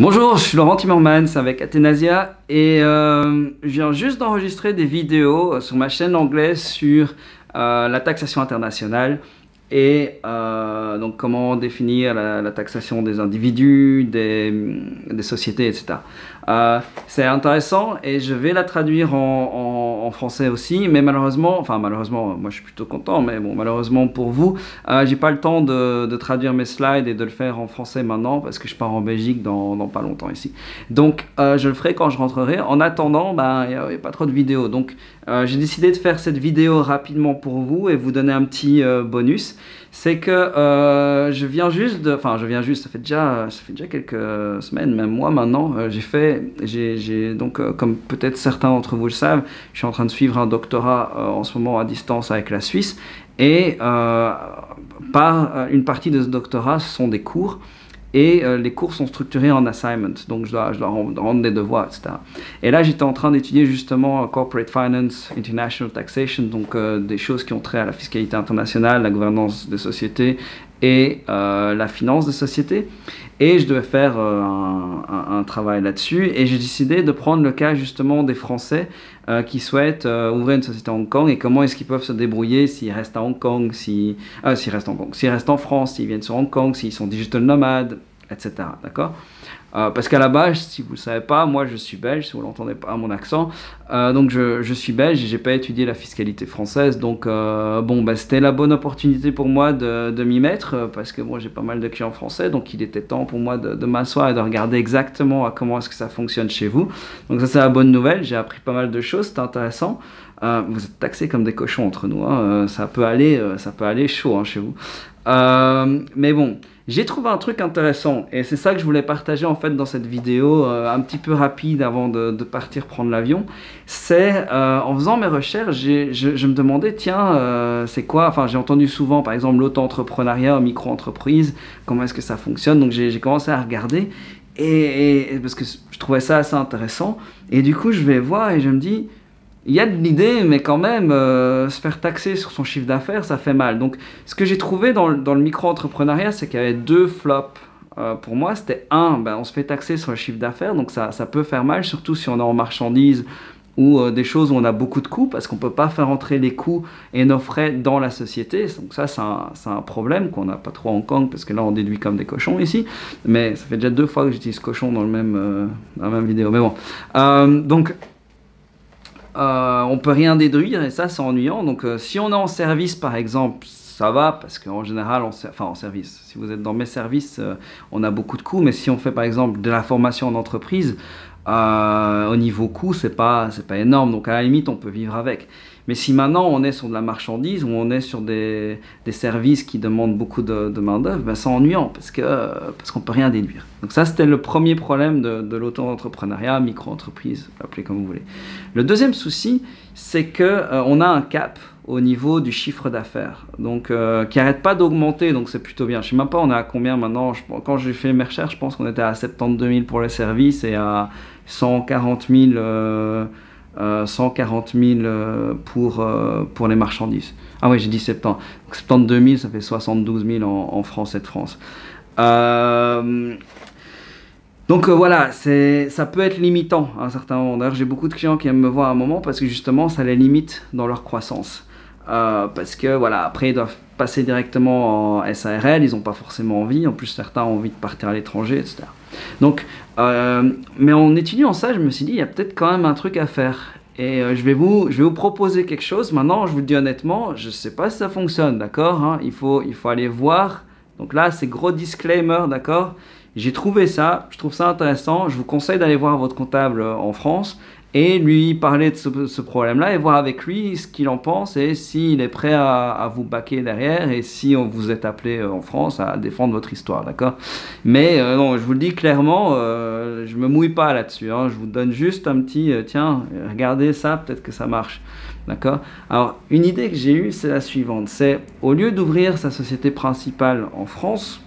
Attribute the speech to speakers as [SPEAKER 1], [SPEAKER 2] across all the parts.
[SPEAKER 1] Bonjour, je suis Laurent Timmermans avec Athenasia et je viens juste d'enregistrer des vidéos sur ma chaîne anglaise sur la taxation internationale et donc comment définir la taxation des individus, des sociétés, etc. C'est intéressant et je vais la traduire en français aussi, mais malheureusement, moi je suis plutôt content, mais bon, malheureusement pour vous, j'ai pas le temps de traduire mes slides et de le faire en français maintenant parce que je pars en Belgique dans pas longtemps ici. Donc je le ferai quand je rentrerai. En attendant, il n'y a pas trop de vidéos. Donc j'ai décidé de faire cette vidéo rapidement pour vous et vous donner un petit bonus. C'est que je viens juste ça fait déjà quelques semaines, même mois maintenant, comme peut-être certains d'entre vous le savent, je suis en train de suivre un doctorat en ce moment à distance avec la Suisse et une partie de ce doctorat, ce sont des cours. Et les cours sont structurés en assignment, donc je dois rendre des devoirs, etc. Et là, j'étais en train d'étudier justement Corporate Finance, International Taxation, donc des choses qui ont trait à la fiscalité internationale, la gouvernance des sociétés et la finance des sociétés. Et je devais faire un travail là-dessus. Et j'ai décidé de prendre le cas justement des Français qui souhaitent ouvrir une société à Hong Kong et comment est-ce qu'ils peuvent se débrouiller s'ils restent à Hong Kong, s'ils restent en France, s'ils viennent sur Hong Kong, s'ils sont digital nomades, etc. D'accord ? Parce qu'à la base, si vous ne le savez pas, moi je suis belge, si vous ne l'entendez pas à mon accent, donc je suis belge et je n'ai pas étudié la fiscalité française, donc c'était la bonne opportunité pour moi de m'y mettre, parce que moi j'ai pas mal de clients français, donc il était temps pour moi de m'asseoir et de regarder exactement comment est-ce que ça fonctionne chez vous. Donc ça c'est la bonne nouvelle, j'ai appris pas mal de choses, c'est intéressant. Vous êtes taxés comme des cochons entre nous, hein. Ça peut aller chaud hein, chez vous. Mais bon, j'ai trouvé un truc intéressant et c'est ça que je voulais partager en fait dans cette vidéo un petit peu rapide avant de partir prendre l'avion. C'est en faisant mes recherches, je me demandais tiens, c'est quoi, enfin j'ai entendu souvent par exemple l'auto-entrepreneuriat, micro-entreprise, comment est-ce que ça fonctionne, donc j'ai commencé à regarder et parce que je trouvais ça assez intéressant et du coup je vais voir et je me dis il y a de l'idée, mais quand même, se faire taxer sur son chiffre d'affaires, ça fait mal. Donc, ce que j'ai trouvé dans le micro-entrepreneuriat, c'est qu'il y avait deux flops. Pour moi, c'était on se fait taxer sur le chiffre d'affaires, donc ça peut faire mal, surtout si on est en marchandises ou des choses où on a beaucoup de coûts, parce qu'on ne peut pas faire entrer les coûts et nos frais dans la société. Donc ça, c'est un problème qu'on n'a pas trop à Hong Kong, parce que là, on déduit comme des cochons ici. Mais ça fait déjà 2 fois que j'utilise cochon dans la même vidéo. Mais bon, on peut rien déduire et ça c'est ennuyant. Donc si on est en service par exemple, ça va parce qu'en général, en service, si vous êtes dans mes services, on a beaucoup de coûts. Mais si on fait par exemple de la formation en entreprise, au niveau coût, c'est pas énorme. Donc à la limite, on peut vivre avec. Mais si maintenant on est sur de la marchandise ou on est sur des services qui demandent beaucoup de main-d'œuvre, c'est ennuyant parce qu'on ne peut rien déduire. Donc ça, c'était le premier problème de l'auto-entrepreneuriat, micro-entreprise, appelez comme vous voulez. Le deuxième souci, c'est qu'on a un cap au niveau du chiffre d'affaires, donc qui n'arrête pas d'augmenter, donc c'est plutôt bien. Je ne sais même pas on est à combien maintenant. Quand j'ai fait mes recherches, je pense qu'on était à 72 000 pour les services et à 140 000 pour les marchandises. Ah oui, j'ai dit 70. Donc 72 000, ça fait 72 000 en France et de France. Donc voilà, ça peut être limitant à un certain moment. D'ailleurs, j'ai beaucoup de clients qui aiment me voir à un moment parce que justement, ça les limite dans leur croissance. Parce que voilà, après ils doivent passer directement en SARL, ils n'ont pas forcément envie. En plus, certains ont envie de partir à l'étranger, etc. Donc, mais en étudiant ça, je me suis dit, il y a peut-être quand même un truc à faire. Et je vais vous proposer quelque chose. Maintenant, je vous le dis honnêtement, je ne sais pas si ça fonctionne, d'accord, hein, il faut aller voir. Donc là, c'est gros disclaimer, d'accord. J'ai trouvé ça, je trouve ça intéressant. Je vous conseille d'aller voir votre comptable en France et lui parler de ce problème-là et voir avec lui ce qu'il en pense et s'il est prêt à vous backer derrière et si on vous est appelé en France à défendre votre histoire, d'accord. Mais non, je vous le dis clairement, je me mouille pas là-dessus, hein, je vous donne juste un petit, tiens, regardez ça, peut-être que ça marche, d'accord. Alors, une idée que j'ai eue, c'est la suivante, c'est au lieu d'ouvrir sa société principale en France,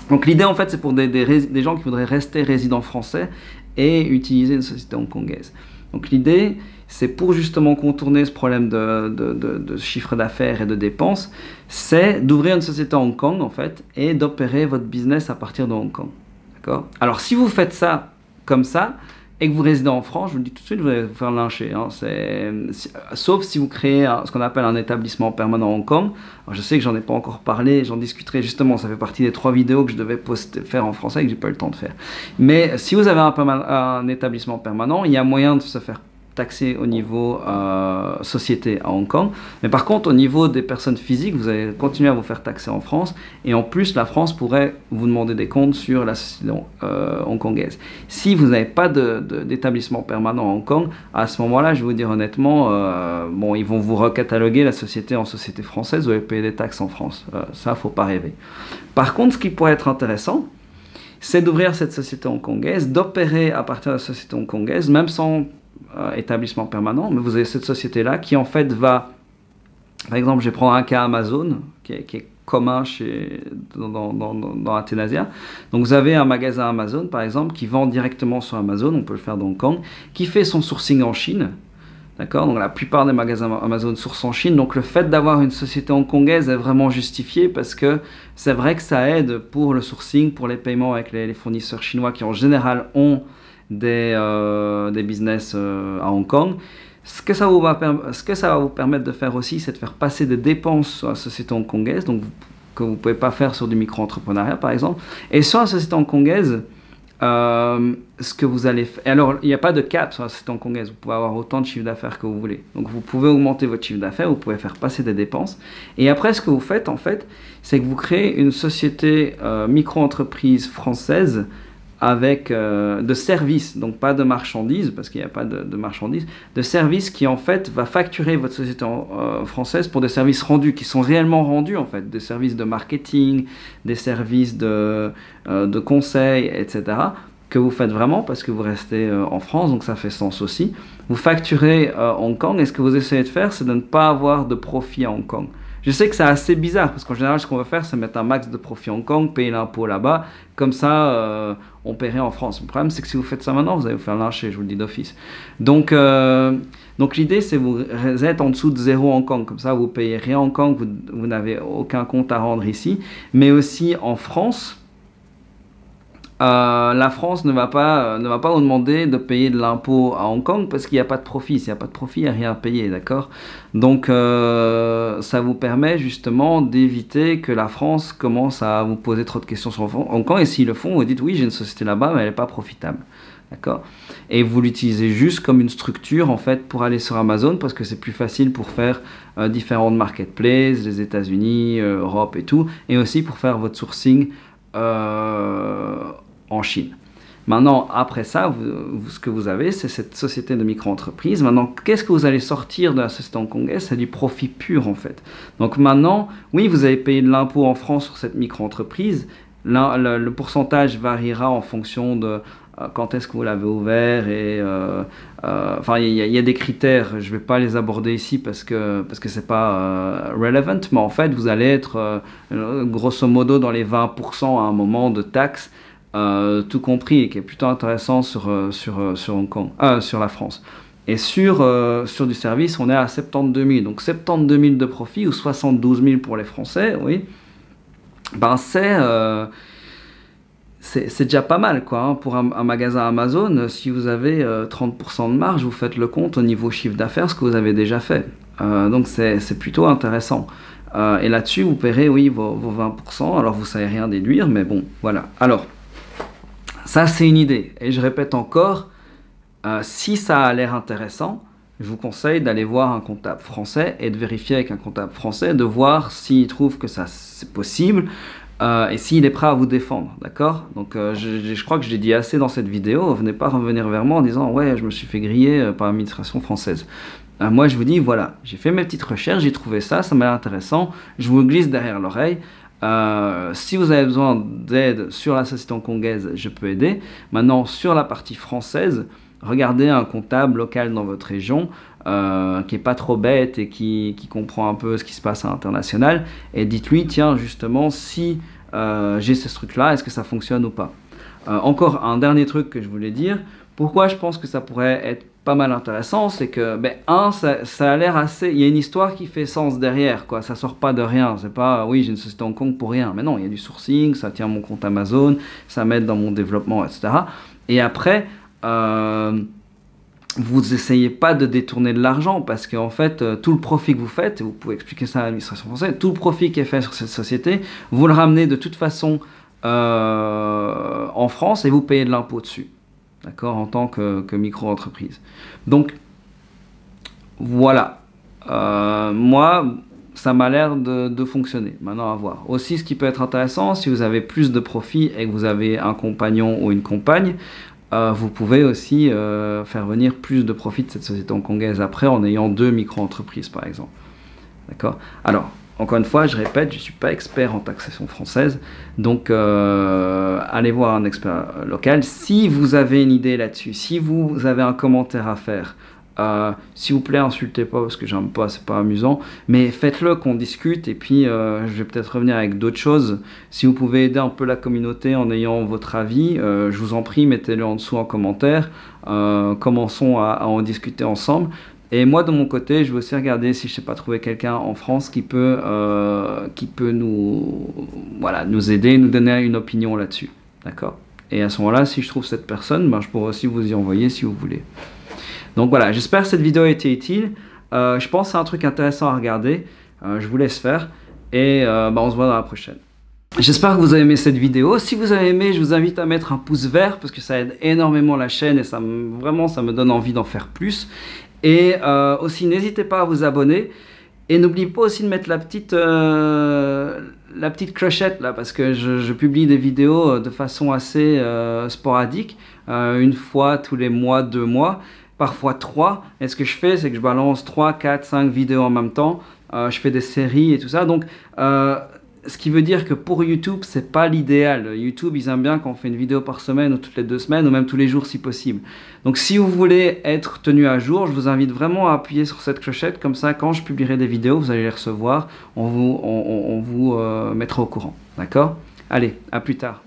[SPEAKER 1] donc l'idée en fait c'est pour des gens qui voudraient rester résidents français et utiliser une société hongkongaise. Donc l'idée c'est pour justement contourner ce problème de chiffre d'affaires et de dépenses, c'est d'ouvrir une société à Hong Kong en fait et d'opérer votre business à partir de Hong Kong. D'accord? Alors, si vous faites ça comme ça, et que vous résidez en France, je vous le dis tout de suite, vous allez vous faire lyncher. Hein. Sauf si vous créez ce qu'on appelle un établissement permanent à Hong Kong. Alors, je sais que j'en ai pas encore parlé, j'en discuterai justement, ça fait partie des 3 vidéos que je devais faire en français et que j'ai pas eu le temps de faire. Mais si vous avez un établissement permanent, il y a moyen de se faire taxé au niveau société à Hong Kong. Mais par contre, au niveau des personnes physiques, vous allez continuer à vous faire taxer en France. Et en plus, la France pourrait vous demander des comptes sur la société hongkongaise. Si vous n'avez pas d'établissement permanent à Hong Kong, à ce moment-là, je vais vous dire honnêtement, bon, ils vont vous recataloguer la société en société française, vous allez payer des taxes en France. Ça, il ne faut pas rêver. Par contre, ce qui pourrait être intéressant, c'est d'ouvrir cette société hongkongaise, d'opérer à partir de la société hongkongaise, même sans établissement permanent, mais vous avez cette société-là qui en fait va, par exemple, je vais prendre un cas Amazon, qui est commun dans Athénasia. Donc vous avez un magasin Amazon, par exemple, qui vend directement sur Amazon, on peut le faire dans Hong Kong, qui fait son sourcing en Chine. D'accord? Donc la plupart des magasins Amazon sourcent en Chine, donc le fait d'avoir une société hongkongaise est vraiment justifié parce que c'est vrai que ça aide pour le sourcing, pour les paiements avec les fournisseurs chinois qui en général ont des business à Hong Kong. Ce que ça va vous permettre de faire aussi, c'est de faire passer des dépenses sur la société hongkongaise, donc que vous ne pouvez pas faire sur du micro-entrepreneuriat par exemple. Et sur la société hongkongaise, ce que vous allez faire... Alors, il n'y a pas de cap sur la société hongkongaise, vous pouvez avoir autant de chiffre d'affaires que vous voulez. Donc, vous pouvez augmenter votre chiffre d'affaires, vous pouvez faire passer des dépenses. Et après, ce que vous faites, en fait, c'est que vous créez une société micro-entreprise française avec de services, donc pas de marchandises, parce qu'il n'y a pas de marchandises, de services qui en fait va facturer votre société française pour des services rendus, qui sont réellement rendus en fait, des services de marketing, des services de conseil, etc., que vous faites vraiment parce que vous restez en France, donc ça fait sens aussi. Vous facturez Hong Kong, et ce que vous essayez de faire, c'est de ne pas avoir de profit à Hong Kong. Je sais que c'est assez bizarre, parce qu'en général, ce qu'on va faire, c'est mettre un max de profit à Hong Kong, payer l'impôt là-bas, comme ça, on paierait en France. Le problème, c'est que si vous faites ça maintenant, vous allez vous faire lyncher, je vous le dis d'office. Donc l'idée, c'est que vous êtes en dessous de 0 Hong Kong, comme ça, vous payez rien Hong Kong, vous n'avez aucun compte à rendre ici, mais aussi en France. La France ne va pas vous demander de payer de l'impôt à Hong Kong parce qu'il n'y a pas de profit. S'il n'y a pas de profit, il n'y a rien à payer, d'accord? Donc, ça vous permet justement d'éviter que la France commence à vous poser trop de questions sur Hong Kong. Et s'ils le font, vous dites oui, j'ai une société là-bas, mais elle n'est pas profitable, d'accord? Et vous l'utilisez juste comme une structure en fait pour aller sur Amazon parce que c'est plus facile pour faire différentes marketplaces, les États-Unis, Europe et tout, et aussi pour faire votre sourcing en Chine. Maintenant, après ça, ce que vous avez, c'est cette société de micro-entreprise. Maintenant, qu'est-ce que vous allez sortir de la société hongkongaise? C'est du profit pur, en fait. Donc maintenant, oui, vous avez payé de l'impôt en France sur cette micro-entreprise. Le pourcentage variera en fonction de quand est-ce que vous l'avez ouvert et enfin il y a des critères, je ne vais pas les aborder ici parce que c'est pas relevant, mais en fait vous allez être grosso modo dans les 20% à un moment de taxes, tout compris, et qui est plutôt intéressant sur Hong Kong, sur la France. Et sur du service, on est à 72 000, donc 72 000 de profit ou 72 000 pour les Français, oui, ben c'est déjà pas mal, quoi, hein, pour un magasin Amazon. Si vous avez 30% de marge, vous faites le compte au niveau chiffre d'affaires, ce que vous avez déjà fait. Donc c'est plutôt intéressant. Et là-dessus, vous paierez, oui, vos 20%. Alors, vous ne savez rien déduire, mais bon, voilà. Alors, ça, c'est une idée. Et je répète encore, si ça a l'air intéressant, je vous conseille d'aller voir un comptable français et de vérifier avec un comptable français, de voir s'il trouve que ça c'est possible. Et s'il est prêt à vous défendre, d'accord? Donc je crois que je l'ai dit assez dans cette vidéo, venez pas revenir vers moi en disant « ouais, je me suis fait griller par l'administration française ». Moi je vous dis, voilà, j'ai fait mes petites recherches, j'ai trouvé ça m'a l'air intéressant, je vous glisse derrière l'oreille. Si vous avez besoin d'aide sur la société hongkongaise, je peux aider. Maintenant, sur la partie française, regardez un comptable local dans votre région qui n'est pas trop bête et qui comprend un peu ce qui se passe à l'international, et dites-lui, tiens, justement, si j'ai ce truc-là, est-ce que ça fonctionne ou pas? Encore un dernier truc que je voulais dire, pourquoi je pense que ça pourrait être pas mal intéressant, c'est que, ben, ça a l'air assez... Il y a une histoire qui fait sens derrière, quoi. Ça sort pas de rien. C'est pas, oui, j'ai une société à Hong Kong pour rien. Mais non, il y a du sourcing, ça tient mon compte Amazon, ça m'aide dans mon développement, etc. Et après, vous essayez pas de détourner de l'argent parce qu'en fait, tout le profit que vous faites, et vous pouvez expliquer ça à l'administration française, tout le profit qui est fait sur cette société, vous le ramenez de toute façon en France et vous payez de l'impôt dessus. D'accord, en tant que micro-entreprise. Donc, voilà. Moi, ça m'a l'air de fonctionner. Maintenant, à voir. Aussi, ce qui peut être intéressant, si vous avez plus de profit et que vous avez un compagnon ou une compagne, vous pouvez aussi faire venir plus de profit de cette société hongkongaise après en ayant 2 micro-entreprises, par exemple. D'accord? Alors, encore une fois, je répète, je ne suis pas expert en taxation française, donc allez voir un expert local. Si vous avez une idée là-dessus, si vous avez un commentaire à faire, s'il vous plaît, insultez pas parce que j'aime pas, c'est pas amusant, mais faites-le qu'on discute et puis je vais peut-être revenir avec d'autres choses. Si vous pouvez aider un peu la communauté en ayant votre avis, je vous en prie, mettez-le en dessous en commentaire. Commençons à en discuter ensemble. Et moi, de mon côté, je vais aussi regarder si je ne sais pas trouver quelqu'un en France qui peut nous aider, nous donner une opinion là-dessus. D'accord? Et à ce moment-là, si je trouve cette personne, ben, je pourrais aussi vous y envoyer si vous voulez. Donc voilà, j'espère que cette vidéo a été utile. Je pense que c'est un truc intéressant à regarder. Je vous laisse faire. Et ben, on se voit dans la prochaine. J'espère que vous avez aimé cette vidéo. Si vous avez aimé, je vous invite à mettre un pouce vert parce que ça aide énormément la chaîne et vraiment, ça me donne envie d'en faire plus. Et aussi, n'hésitez pas à vous abonner. Et n'oubliez pas aussi de mettre la petite clochette là, parce que je publie des vidéos de façon assez sporadique. Une fois tous les mois, 2 mois, parfois 3. Et ce que je fais, c'est que je balance 3, 4, 5 vidéos en même temps. Je fais des séries et tout ça. Donc, ce qui veut dire que pour YouTube, c'est pas l'idéal. YouTube, ils aiment bien quand on fait une vidéo par semaine ou toutes les 2 semaines ou même tous les jours si possible. Donc si vous voulez être tenu à jour, je vous invite vraiment à appuyer sur cette clochette. Comme ça, quand je publierai des vidéos, vous allez les recevoir. On vous mettra au courant. D'accord? Allez, à plus tard.